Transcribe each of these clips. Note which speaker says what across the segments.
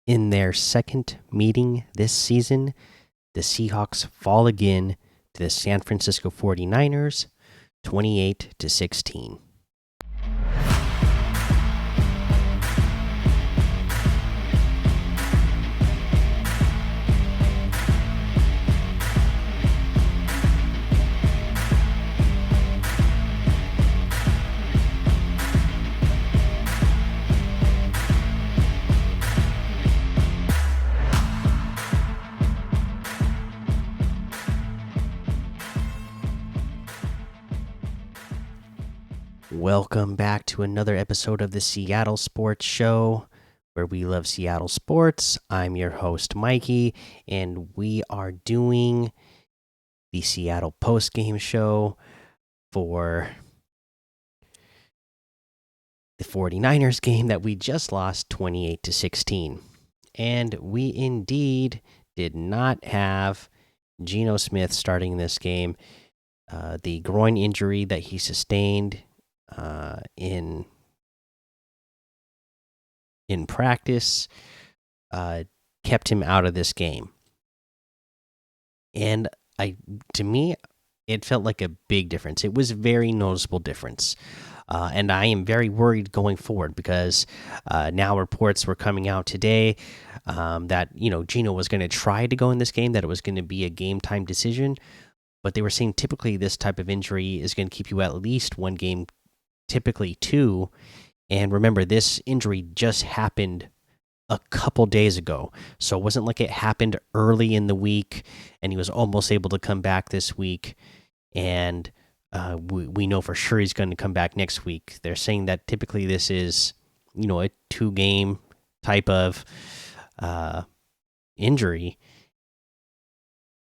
Speaker 1: In their second meeting this season, the Seahawks fall again to the San Francisco 49ers, 28 to 16. Welcome back to another episode of the Seattle Sports Show, where we love Seattle sports. I'm your host, Mikey, and we are doing the Seattle Postgame Show for the 49ers game that we just lost 28 to 16. And we indeed did not have Geno Smith starting this game. The groin injury that he sustained in practice kept him out of this game, and to me it felt like a big difference. It was a very noticeable difference, and I am very worried going forward because now reports were coming out today that Geno was going to try to go in this game, that it was going to be a game time decision, but they were saying typically this type of injury is going to keep you at least one game, typically two. And remember, this injury just happened a couple days ago, so it wasn't like it happened early in the week and he was almost able to come back this week. And we know for sure he's going to come back next week. They're saying that typically this is, a 2-game type of injury,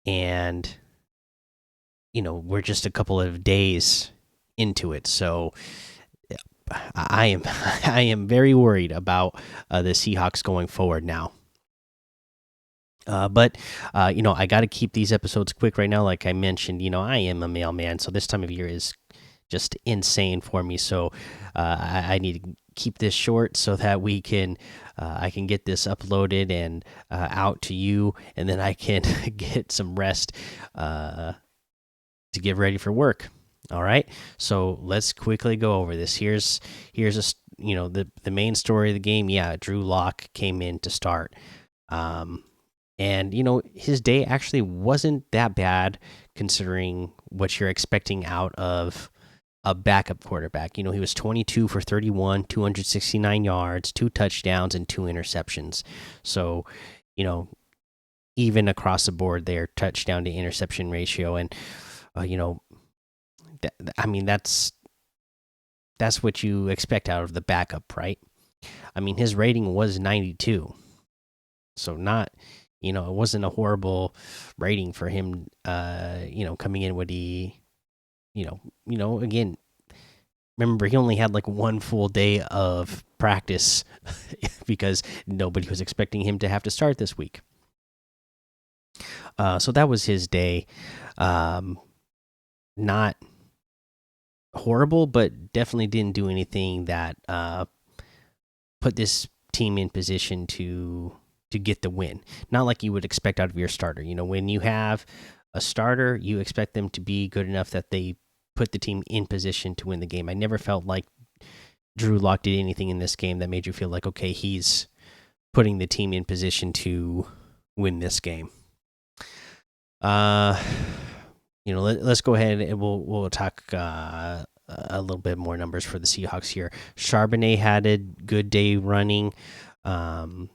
Speaker 1: and we're just a couple of days into it, so I am I am very worried about the Seahawks going forward now. But I got to keep these episodes quick right now. Like I mentioned, I am a mailman, so this time of year is just insane for me. So I need to keep this short so that I can get this uploaded and out to you, and then I can get some rest to get ready for work. All right, so let's quickly go over this. Here's the main story of the game. Yeah, Drew Lock came in to start, and his day actually wasn't that bad considering what you're expecting out of a backup quarterback. He was 22 for 31, 269 yards, 2 touchdowns, and 2 interceptions. So, even across the board, their touchdown to interception ratio, and I mean, that's what you expect out of the backup, right? I mean, his rating was 92, so not, it wasn't a horrible rating for him. Coming in with again, remember he only had like one full day of practice because nobody was expecting him to have to start this week. So that was his day. Not horrible, but definitely didn't do anything that put this team in position to get the win. Not like you would expect out of your starter. When you have a starter, you expect them to be good enough that they put the team in position to win the game. I never felt like Drew Lock did anything in this game that made you feel like, okay, he's putting the team in position to win this game. Let's go ahead and we'll talk a little bit more numbers for the Seahawks here. Charbonnet had a good day running, 9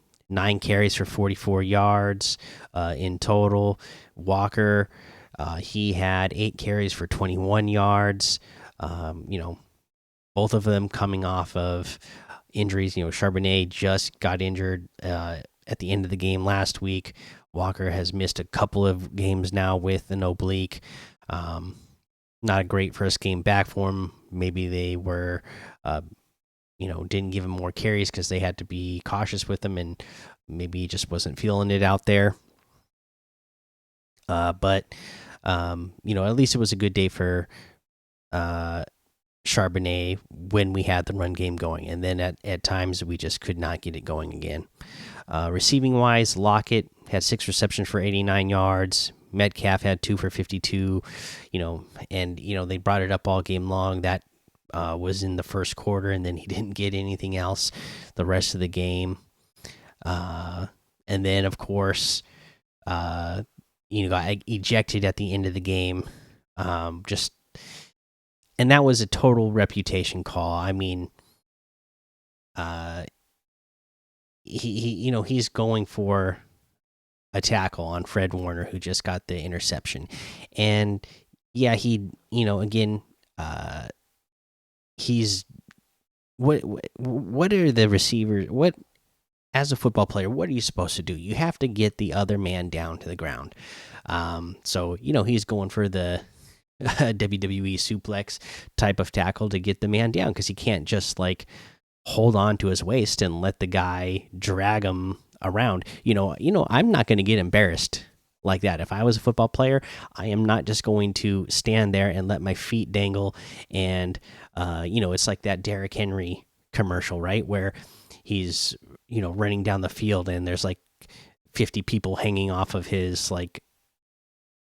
Speaker 1: carries for 44 yards in total. Walker, he had 8 carries for 21 yards. Both of them coming off of injuries. Charbonnet just got injured at the end of the game last week. Walker has missed a couple of games now with an oblique. Not a great first game back for him. Maybe they were, didn't give him more carries because they had to be cautious with him, and maybe he just wasn't feeling it out there. But at least it was a good day for Charbonnet when we had the run game going, and then at times we just could not get it going again. Receiving wise, Lockett had 6 receptions for 89 yards. Metcalf had 2 for 52. And they brought it up all game long. That was in the first quarter, and then he didn't get anything else the rest of the game. And then, of course, got ejected at the end of the game. Just and that was a total reputation call. I mean, uh, he's going for a tackle on Fred Warner, who just got the interception, and yeah, again, he's what are the receivers? What as a football player, what are you supposed to do? You have to get the other man down to the ground. So he's going for the WWE suplex type of tackle to get the man down because he can't just like hold on to his waist and let the guy drag him around. I'm not going to get embarrassed like that. If I was a football player, I am not just going to stand there and let my feet dangle. And it's like that Derrick Henry commercial, right, where he's running down the field and there's like 50 people hanging off of his like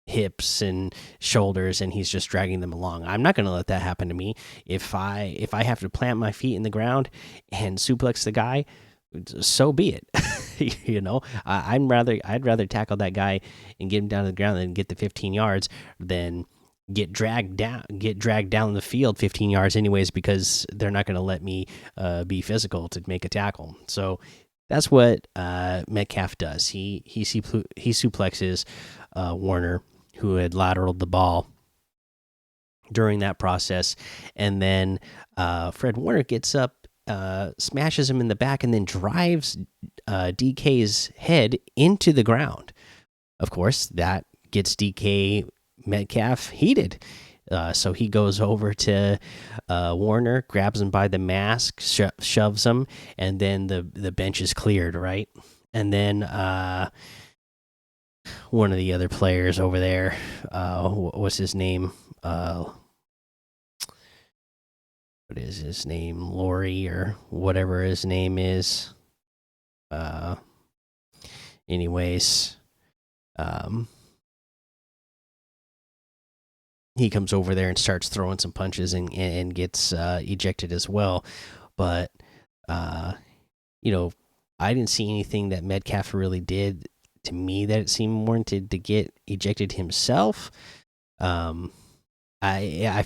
Speaker 1: hips and shoulders and he's just dragging them along. I'm not going to let that happen to me. If I have to plant my feet in the ground and suplex the guy, so be it. I'd rather tackle that guy and get him down to the ground than get the 15 yards than get dragged down the field 15 yards anyways, because they're not going to let me be physical to make a tackle. So that's what Metcalf does. He suplexes Warner, who had lateraled the ball during that process, and then Fred Warner gets up, smashes him in the back, and then drives DK's head into the ground. Of course, that gets DK Metcalf heated. So he goes over to Warner, grabs him by the mask, shoves him, and then the bench is cleared, right? And then one of the other players over there, what's his name? What is his name? Laurie or whatever his name is. Anyways, he comes over there and starts throwing some punches and gets ejected as well. But I didn't see anything that Metcalf really did to me that it seemed warranted to get ejected himself. I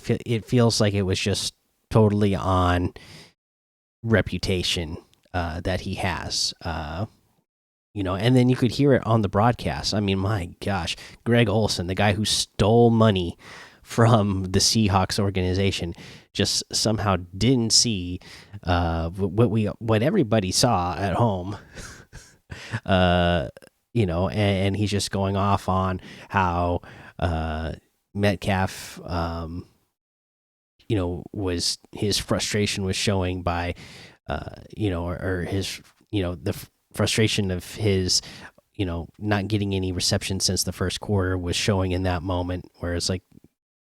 Speaker 1: feel it feels like it was just totally on reputation that he has. And then you could hear it on the broadcast. I mean, my gosh, Greg Olson, the guy who stole money from the Seahawks organization, just somehow didn't see what everybody saw at home. And he's just going off on how Metcalf, was his frustration was showing by, or his, the frustration of his, not getting any reception since the first quarter was showing in that moment. Where it's like,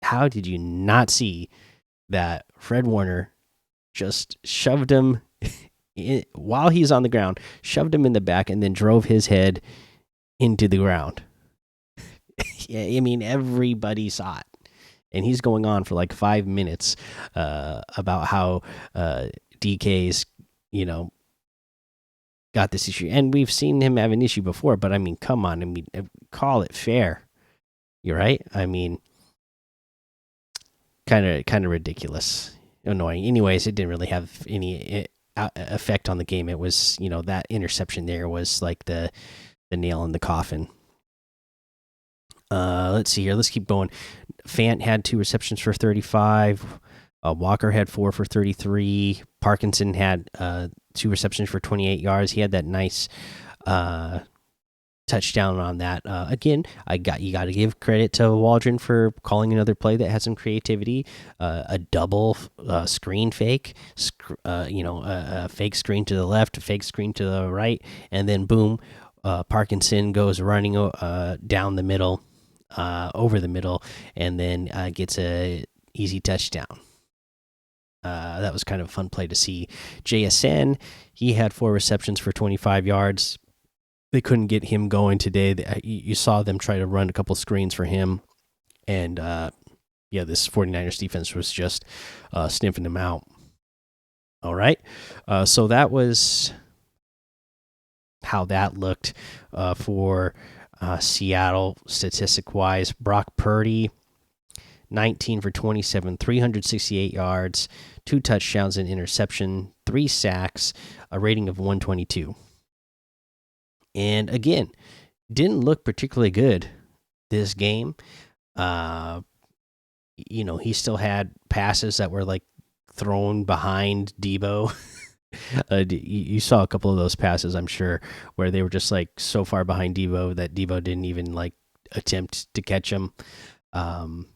Speaker 1: how did you not see that Fred Warner just shoved him while he's on the ground, shoved him in the back, and then drove his head into the ground? I mean, everybody saw it, and he's going on for like 5 minutes about how DK's, got this issue, and we've seen him have an issue before. But I mean, come on, I mean, call it fair. You're right. I mean, kind of ridiculous, annoying. Anyways, it didn't really have any effect on the game. It was, that interception there was like the nail in the coffin. Let's see here. Let's keep going. Fant had 2 receptions for 35. Walker had 4 for 33. Parkinson had 2 receptions for 28 yards. He had that nice touchdown on that. Again, you got to give credit to Waldron for calling another play that had some creativity. A double screen fake, a fake screen to the left, a fake screen to the right, and then boom, Parkinson goes running down the middle, over the middle, and then gets a easy touchdown. That was kind of a fun play to see. JSN, he had 4 receptions for 25 yards. They couldn't get him going today. You saw them try to run a couple screens for him, and yeah, this 49ers defense was just sniffing him out. All right, so that was how that looked for Seattle statistic wise. Brock Purdy, 19 for 27, 368 yards, 2 touchdowns, an interception, 3 sacks, a rating of 122. And again, didn't look particularly good this game. He still had passes that were like thrown behind Debo. You saw a couple of those passes, I'm sure, where they were just like so far behind Debo that Debo didn't even like attempt to catch him. But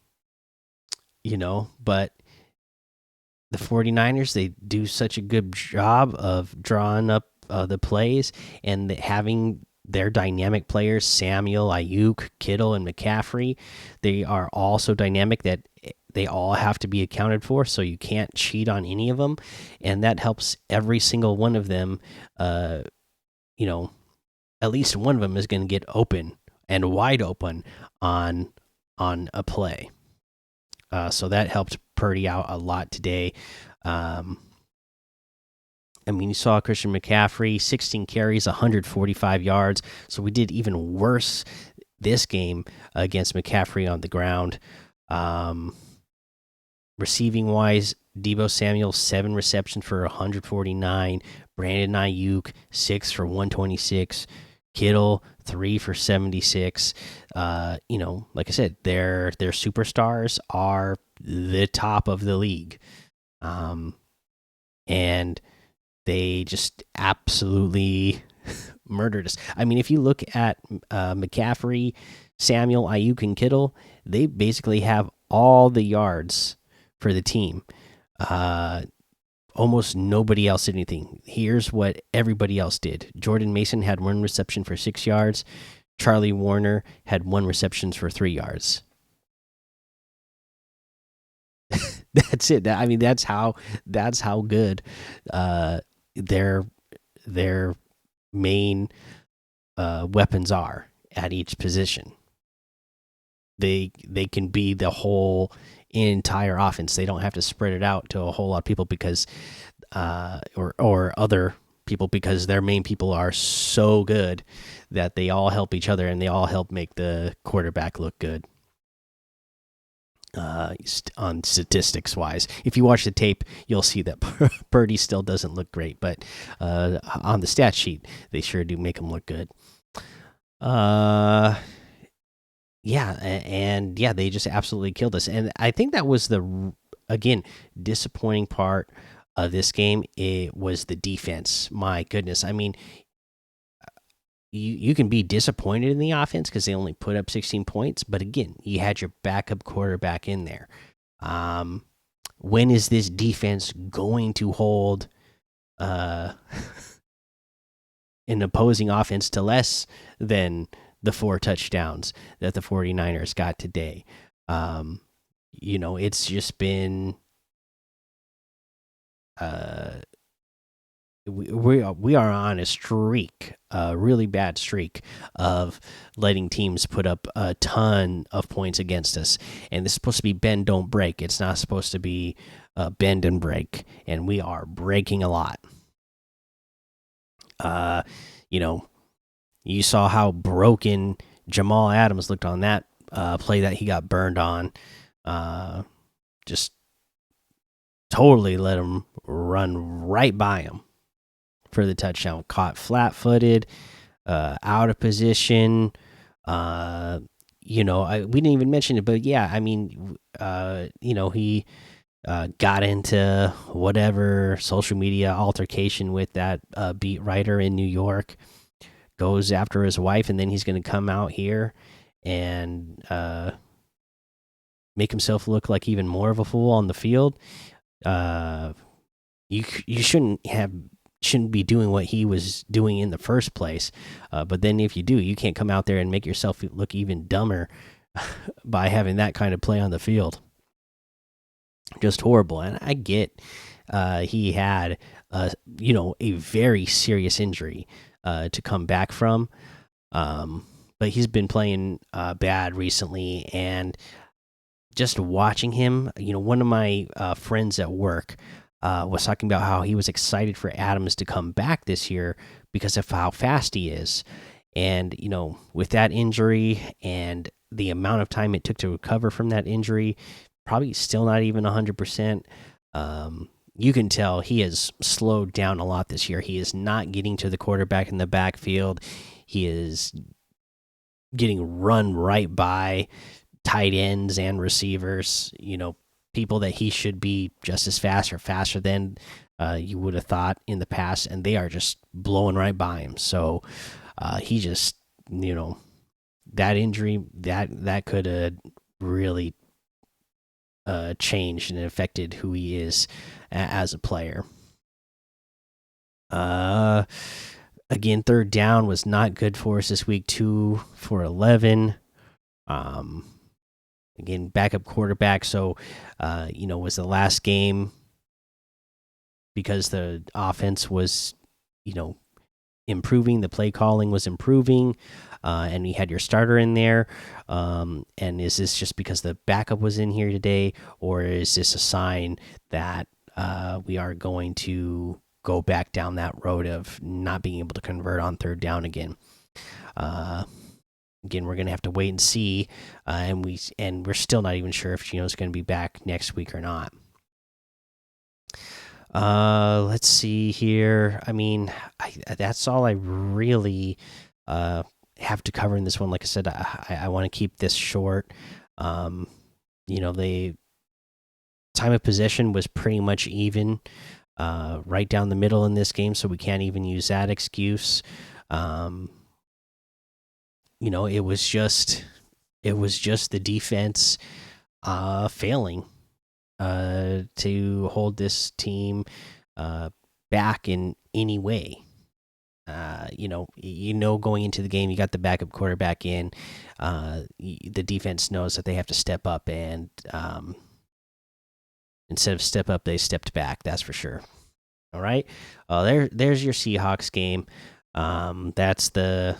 Speaker 1: the 49ers, they do such a good job of drawing up the plays and having their dynamic players, Samuel, Ayuk, Kittle, and McCaffrey. They are all so dynamic that they all have to be accounted for, so you can't cheat on any of them, and that helps every single one of them. At least one of them is going to get open and wide open on a play. So that helped Purdy out a lot today. You saw Christian McCaffrey, 16 carries, 145 yards. So we did even worse this game against McCaffrey on the ground. Receiving wise, Debo Samuel, 7 receptions for 149. Brandon Ayuk, 6 for 126. Kittle, 3 for 76. Like I said, their superstars are the top of the league. And they just absolutely murdered us. I mean, if you look at McCaffrey, Samuel, Ayuk, and Kittle, they basically have all the yards for the team. Almost nobody else did anything. Here's what everybody else did. Jordan Mason had 1 reception for 6 yards. Charlie Warner had 1 reception for 3 yards. That's it. That's how good their main weapons are at each position. They can be the whole entire offense. They don't have to spread it out to a whole lot of people because or other people, because their main people are so good that they all help each other and they all help make the quarterback look good. On statistics wise, if you watch the tape, you'll see that Purdy still doesn't look great, but on the stat sheet, they sure do make him look good. They just absolutely killed us, and I think that was the disappointing part of this game. It was the defense. My goodness, you can be disappointed in the offense because they only put up 16 points, but again, you had your backup quarterback in there. When is this defense going to hold an opposing offense to less than the 4 touchdowns that the 49ers got today? It's just been we are on a streak, a really bad streak of letting teams put up a ton of points against us. And this is supposed to be bend, don't break. It's not supposed to be bend and break. And we are breaking a lot. You saw how broken Jamal Adams looked on that play that he got burned on. Just totally let him run right by him for the touchdown. Caught flat-footed, out of position. We didn't even mention it, but yeah, he got into whatever social media altercation with that beat writer in New York. Goes after his wife, and then he's going to come out here and make himself look like even more of a fool on the field. You shouldn't be doing what he was doing in the first place. But then if you do, you can't come out there and make yourself look even dumber by having that kind of play on the field. just horrible. And I get he had a very serious injury to come back from, but he's been playing bad recently. And just watching him, one of my friends at work was talking about how he was excited for Adams to come back this year because of how fast he is. And, with that injury and the amount of time it took to recover from that injury, probably still not even 100%. You can tell he has slowed down a lot this year. He is not getting to the quarterback in the backfield. He is getting run right by tight ends and receivers, people that he should be just as fast or faster than you would have thought in the past, and they are just blowing right by him. So he just, that injury that could have really changed and affected who he is as a player. Again, third down was not good for us this week. 2 for 11. Again, backup quarterback. So, was the last game because the offense was, improving. The play calling was improving, and you had your starter in there. And is this just because the backup was in here today, or is this a sign that we are going to go back down that road of not being able to convert on third down again? Again, we're gonna have to wait and see, and we're still not even sure if Gino's going to be back next week or not. Let's see here. I mean, that's all I really have to cover in this one. Like I said, I want to keep this short. The time of possession was pretty much even, right down the middle in this game, so we can't even use that excuse. It was just the defense failing to hold this team back in any way. Going into the game, you got the backup quarterback in. The defense knows that they have to step up, and instead of step up, they stepped back. That's for sure. All right. There's your Seahawks game. That's the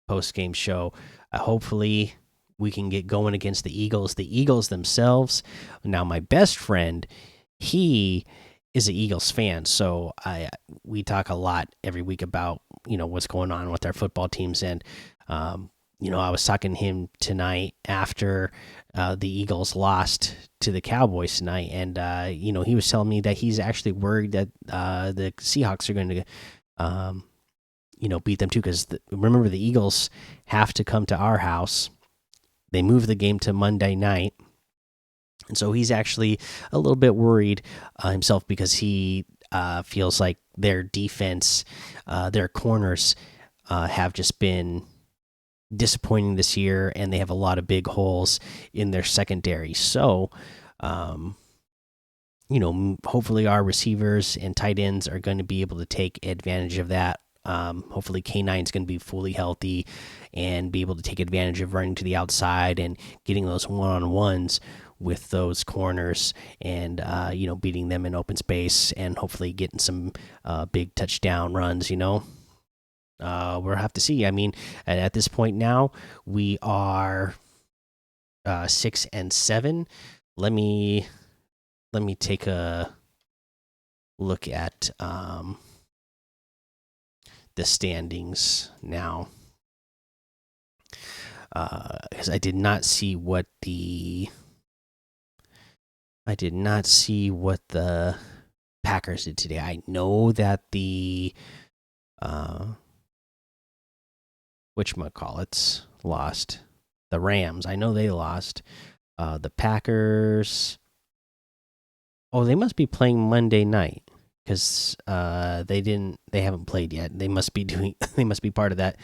Speaker 1: post-game show. Hopefully we can get going against the Eagles. The Eagles themselves. Now, my best friend, he is an Eagles fan, so we talk a lot every week about what's going on with our football teams. And I was talking to him tonight after the Eagles lost to the Cowboys tonight, and he was telling me that he's actually worried that the Seahawks are going to beat them too, because remember, the Eagles have to come to our house. They move the game to Monday night, and so he's actually a little bit worried himself, because he feels like their defense, their corners, have just been disappointing this year, and they have a lot of big holes in their secondary. So, hopefully our receivers and tight ends are going to be able to take advantage of that. Hopefully K9's going to be fully healthy and be able to take advantage of running to the outside and getting those one-on-ones with those corners, and beating them in open space, and hopefully getting some big touchdown runs. We'll have to see. I mean, at this point now, we are 6-7. Let me take a look at the standings now, because I did not see what the Packers did today. I know that the whatchamacallits lost. The Rams, I know they lost. The Packers, oh, they must be playing Monday night, because they haven't played yet. They must be they must be part of that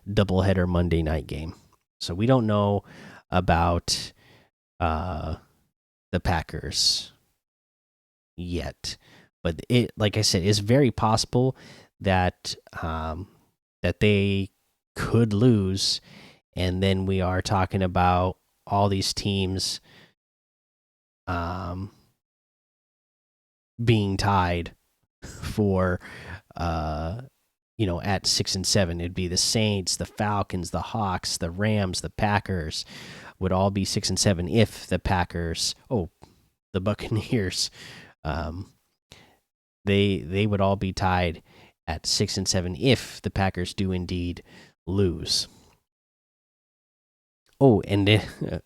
Speaker 1: doubleheader Monday night game. So we don't know about the Packers yet, but like I said, it's very possible that that they could lose, and then we are talking about all these teams being tied for at 6 and 7. It'd be the Saints, the Falcons, the Hawks, the Rams, the Packers would all be 6 and 7 if the Packers, the Buccaneers, um, they would all be tied at 6 and 7 if the Packers do indeed lose. Oh, and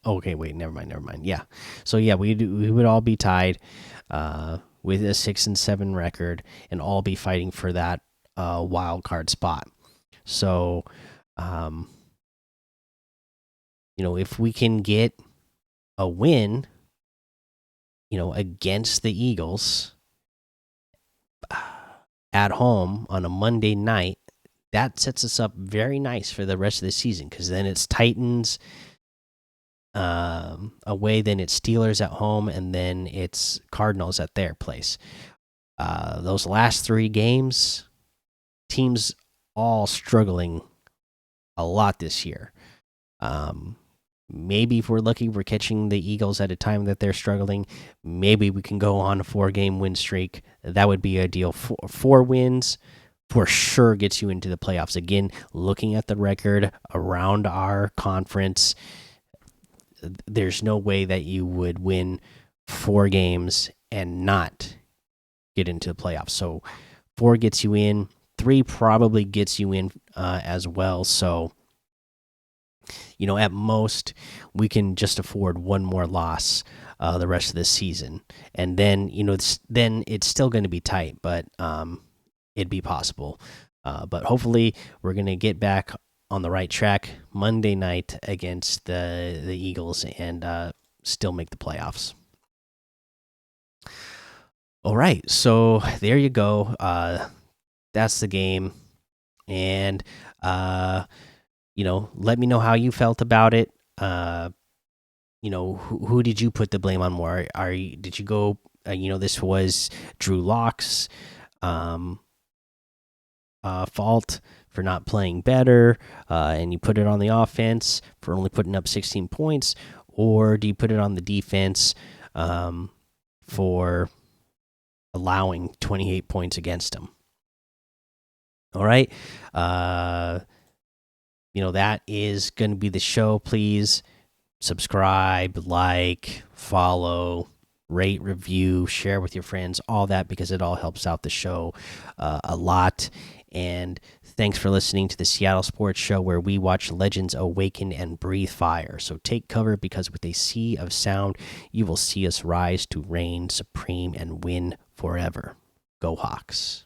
Speaker 1: okay, wait, never mind. Yeah, so yeah, we would all be tied with a 6 and 7 record, and all be fighting for that wild card spot. So, if we can get a win, against the Eagles at home on a Monday night, that sets us up very nice for the rest of the season, because then it's Titans away, then it's Steelers at home, and then it's Cardinals at their place. Those last 3 games, teams all struggling a lot this year. Maybe if we're lucky, we're catching the Eagles at a time that they're struggling. Maybe we can go on a 4-game win streak. That would be ideal. 4 wins for sure gets you into the playoffs. Again, looking at the record around our conference, there's no way that you would win 4 games and not get into the playoffs. So 4 gets you in, 3 probably gets you in as well. So, at most, we can just afford 1 more loss the rest of the season, and then it's still going to be tight, but it'd be possible. But hopefully, we're going to get back on the right track Monday night against the Eagles and still make the playoffs. All right, so there you go. That's the game, and let me know how you felt about it. Who did you put the blame on more? Did you go? This was Drew Lock's fault for not playing better, and you put it on the offense for only putting up 16 points, or do you put it on the defense for allowing 28 points against them? All right. That is going to be the show. Please subscribe, like, follow, rate, review, share with your friends, all that, because it all helps out the show a lot. And thanks for listening to the Seattle Sports Show, where we watch legends awaken and breathe fire. So take cover, because with a sea of sound, you will see us rise to reign supreme and win forever. Go Hawks.